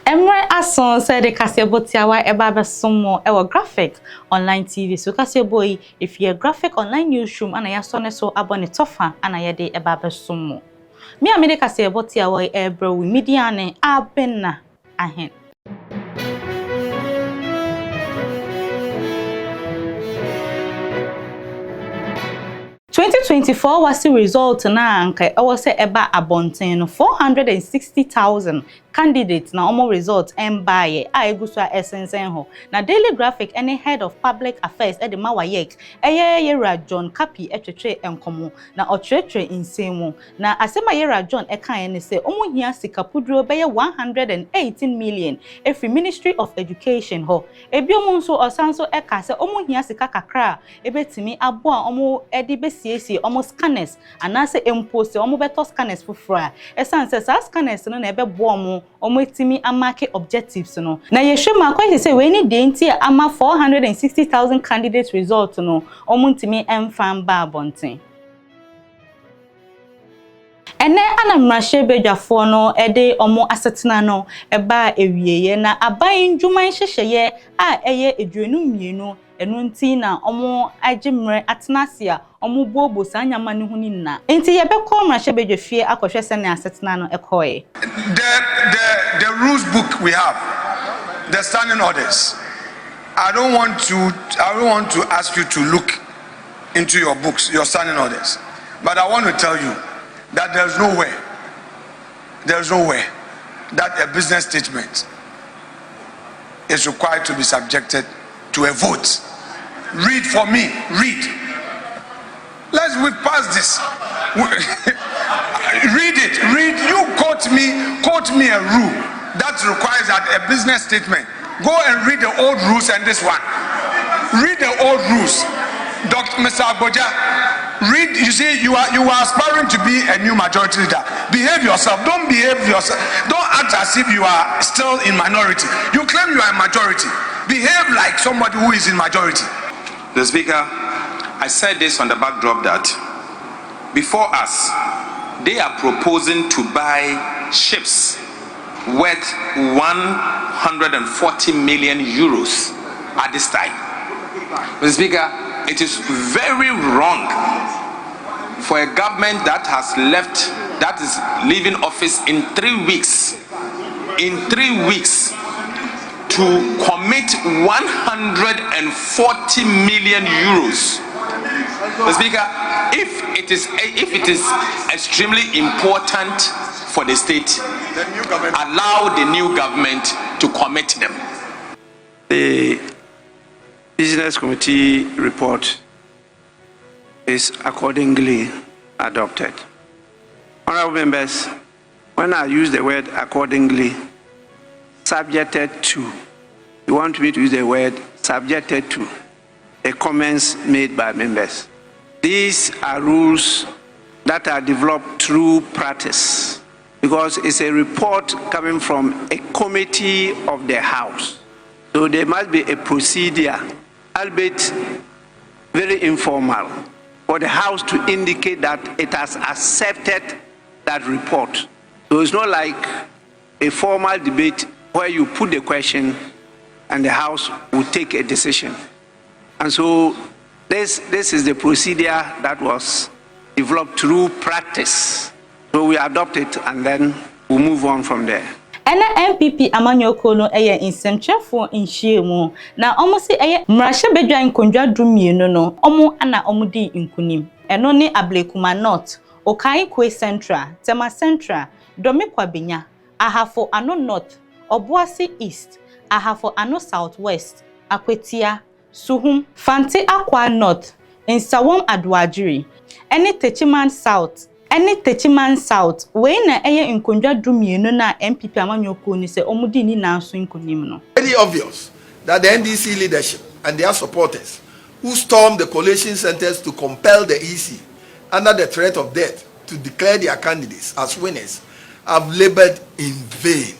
Emre Ason said the Kasebo Tiawa Eba Besomo Ewa Graphic Online TV. So Kasebo, if you're a graphic online newsroom and I saw so abone tofa and I de Eba Besomo. Me a mede Kasebo Tiawa Ebro media ne abena ahen. 2024 was the result na anka I say eba abonten 460,000 candidates na omo result embaye a egusu a esensen ho na Daily Graphic any head of public affairs e de mawayek yera John Kapi etwetwe enkomo na otwetwe insemu na asema yera John kan ne se omo hia sikapudro beye 118 million every Ministry of Education ho ebiomo nso osanso ka se omo hia sika kakra ebetimi abo a omo edi besiesi omo scanners anase empose omo beto scanners fufura esanse sa scanners no na ebebo omo etimi amake objectives no na yehwe makwa say we ni de nti ama 460,000 candidate result no omo ntimi emfan ba abonten ene anamrahye bedwafo no ede omo asetena no eba ewieye na aban dwuman hyehyeye a eye eduenu mienu enu nti na omo agimre atenasia omo bobo sanyama ne huni na enti yebekọ mrahye bedwafie akohwe se ne asetena no ekoye the rules book we have, the standing orders. I don't want to ask you to look into your books, your standing orders, but I want to tell you that there's no way that a business statement is required to be subjected to a vote. Read for me, read. We've passed this. Read it, read. You quote me a rule that requires that a business statement. Go and read the old rules and this one. Read the old rules. Dr. Mr. Agboja, read. You see, you are aspiring to be a new majority leader. Behave yourself. Don't behave yourself. Don't act as if you are still in minority. You claim you are in majority. Behave like somebody who is in majority. The Speaker, I said this on the backdrop that before us, they are proposing to buy ships worth 140 million euros at this time. Mr. Speaker, it is very wrong for a government that is leaving office in 3 weeks, to commit 140 million euros. Mr. Speaker, if it is extremely important for the state, allow the new government to commit them. The Business Committee report is accordingly adopted. Honorable members, when I use the word accordingly, subjected to, you want me to use the word subjected to the comments made by members. These are rules that are developed through practice because it's a report coming from a committee of the House. So there must be a procedure, albeit very informal, for the House to indicate that it has accepted that report. So it's not like a formal debate where you put the question and the House will take a decision. And so this is the procedure that was developed through practice. So we adopt it and then we'll move on from there. Ena MPP amanyoko no eye insemchefo nhyiemu na omo se eye mrahye bedwan kondwa dumienu no omo ana omo di nkunim eno ne Ablekuma North, Okai Kwe Central, Tema Central, Domekwa Benya, Ahafo Ano North, Obuasi East, Ahafo Ano Southwest, Akwetia, Suhum, Fanti Akwa North, Nsawom Adwajiri, Ene Techiman South, we na eye nkondwa dumienu na MPP amanyoko ni se omudi ni nanso nkonim no. Very obvious that the NDC leadership and their supporters who stormed the collation centers to compel the EC under the threat of death to declare their candidates as winners have labored in vain,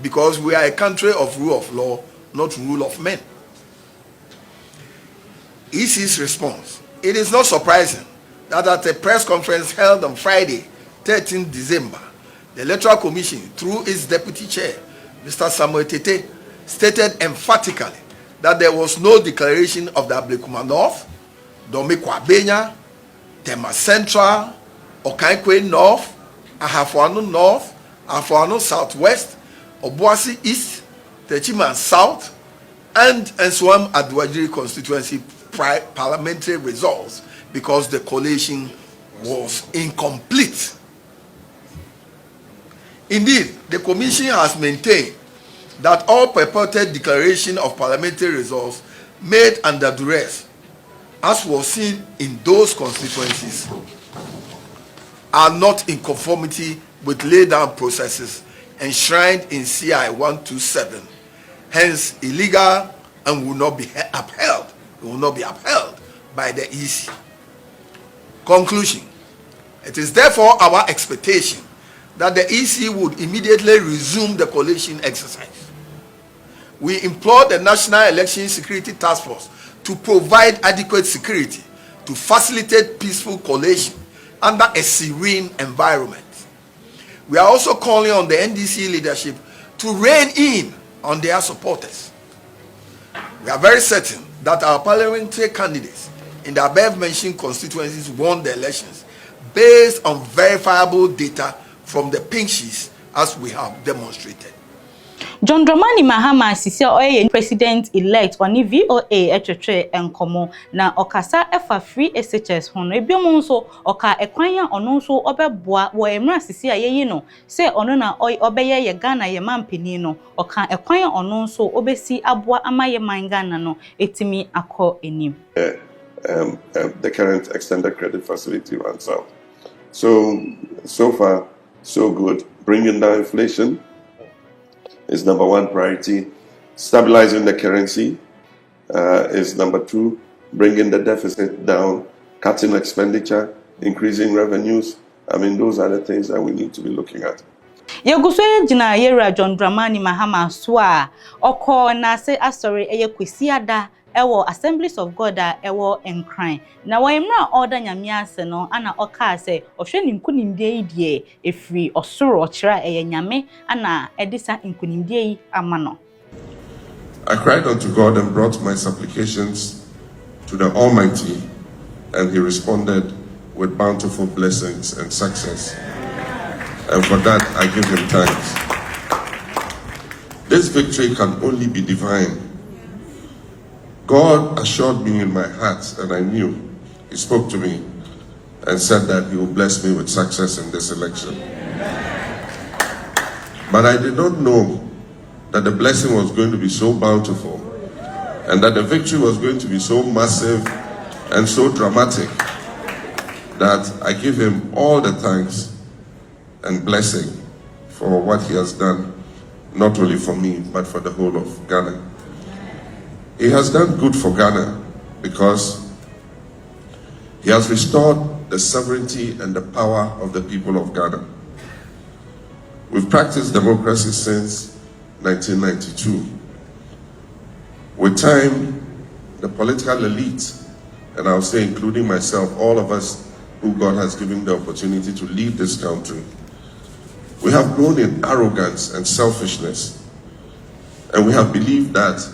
because we are a country of rule of law, not rule of men. EC's response: it is not surprising that at a press conference held on Friday, 13 December, the Electoral Commission, through its deputy chair, Mr. Samuel Tete, stated emphatically that there was no declaration of the Ablekuma North, Domikwa Benya, Tema Central, Okaikwe North, Ahafuano North, Ahafuano Southwest, Obuasi East, Techiman South, and Nswam Adwajiri constituency parliamentary results because the collation was incomplete. Indeed, the Commission has maintained that all purported declaration of parliamentary results made under duress, as was seen in those constituencies, are not in conformity with laid-down processes enshrined in CI 127, hence illegal and will not be upheld. It will not be upheld by the EC. Conclusion: it is therefore our expectation that the EC would immediately resume the collation exercise. We implore the National Election Security Task Force to provide adequate security to facilitate peaceful collation under a serene environment. We are also calling on the NDC leadership to rein in on their supporters. We are very certain that our parliamentary candidates in the above-mentioned constituencies won the elections based on verifiable data from the pink sheets, as we have demonstrated. John Dramani Mahama sisi oye president-elect oni VOA etwetwe enkomo na okasa efa free SHS hono ebiomo nso oka ekwanya ono nso obeboa wo emra sisi ayeyi no se ono na obeye ye Ghana ye mampeni no oka ekwanya ono nso obesi aboa amaye man Ghana no etimi akọ enim. The current extended credit facility runs out. So far, so good. Bringing down inflation is number one priority. Stabilizing the currency is number two. Bringing the deficit down, cutting expenditure, increasing revenues. I mean, those are the things that we need to be looking at. Yeguswe jina yera John Dramani Mahama swa oko na se asori eye kwesiada ewo Assemblies of God ewo enkran na wayemra order nyamiase no ana oka se ohwe ni nkunimdie die efri osoro ochira eye nyame ana edisa nkunimdie yi amano. I cried unto God and brought my supplications to the Almighty, and he responded with bountiful blessings and success. And for that, I give him thanks. This victory can only be divine. God assured me in my heart, and I knew. He spoke to me and said that he will bless me with success in this election. But I did not know that the blessing was going to be so bountiful and that the victory was going to be so massive and so dramatic that I give him all the thanks and blessing for what he has done, not only for me, but for the whole of Ghana. He has done good for Ghana because he has restored the sovereignty and the power of the people of Ghana. We've practiced democracy since 1992. With time, the political elite, and I'll say including myself, all of us who God has given the opportunity to lead this country, we have grown in arrogance and selfishness, and we have believed that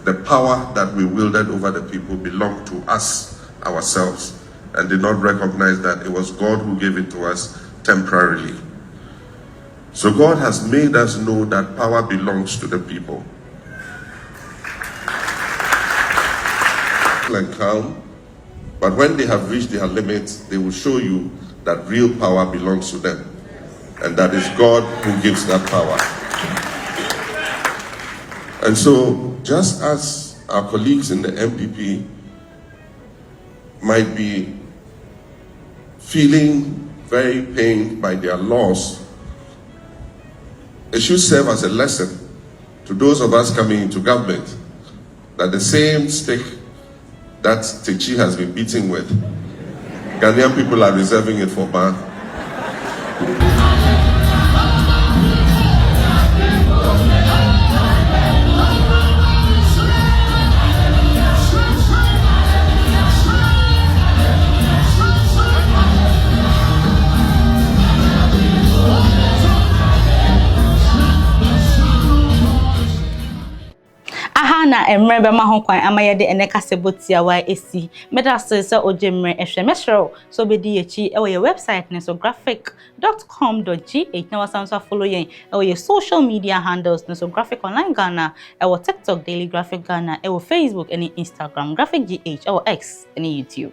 the power that we wielded over the people belonged to us, ourselves, and did not recognize that it was God who gave it to us temporarily. So God has made us know that power belongs to the people. And calm, but when they have reached their limits, they will show you that real power belongs to them. And that is God who gives that power. And so, just as our colleagues in the MPP might be feeling very pained by their loss, it should serve as a lesson to those of us coming into government that the same stick that Techi has been beating with, Ghanaian people are reserving it for Ban. na emre be ma ho kwan amaye de ene kasebotia wa esi meda se ojemre ehwe mesro so be di echi e we website ne so graphic.com.gh na wasanso follow yen e we social media handles ne so graphic online Ghana e we TikTok Daily Graphic Ghana e we Facebook and Instagram Graphic GH e we X and YouTube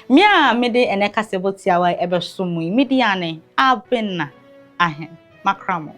Mia mede ene kasebotia wa ebe sumu mediane abena ahen makramo